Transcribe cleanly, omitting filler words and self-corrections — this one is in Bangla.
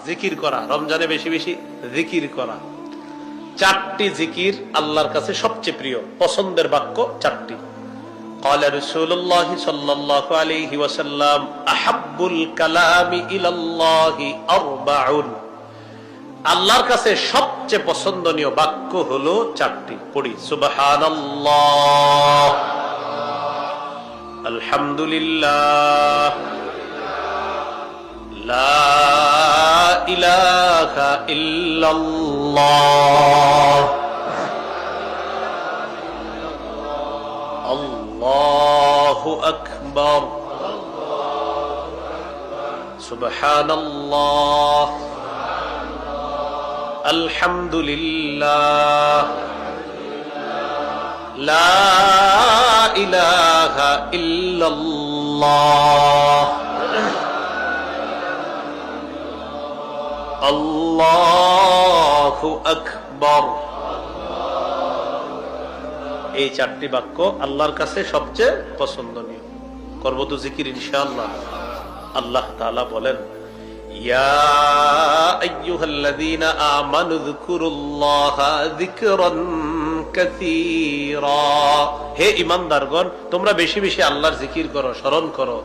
জিকির করা, রমজানে বেশি বেশি জিকির করা। চারটি জিকির আল্লাহর কাছে সবচেয়ে প্রিয়, পছন্দের বাক্য চারটি। قال رسول الله صلى الله عليه وسلم احب الكلام الى الله اربع। আল্লাহর কাছে সবচেয়ে পছন্দনীয় বাক্য হলো চারটি। পড়ি সুবহানাল্লাহ, আলহামদুলিল্লাহ, লা ইলাহা ইল্লাল্লাহ, আল্লাহু আকবার, সুবহানাল্লাহ, আলহামদুলিল্লাহ, লা ইলাহা ইল্লাল্লাহ, আল্লাহু আকবার। এই চারটি বাক্য আল্লাহর কাছে সবচেয়ে পছন্দনীয়। করব তো জিকির ইনশাআল্লাহ। আল্লাহ তাআলা বলেন, ইয়া আইয়ুহাল্লাযীনা আমানু যকুরুল্লাহা যিকরান কাসীরা। হে ঈমানদারগণ, তোমরা বেশি বেশি আল্লাহর জিকির করো, স্মরণ করো।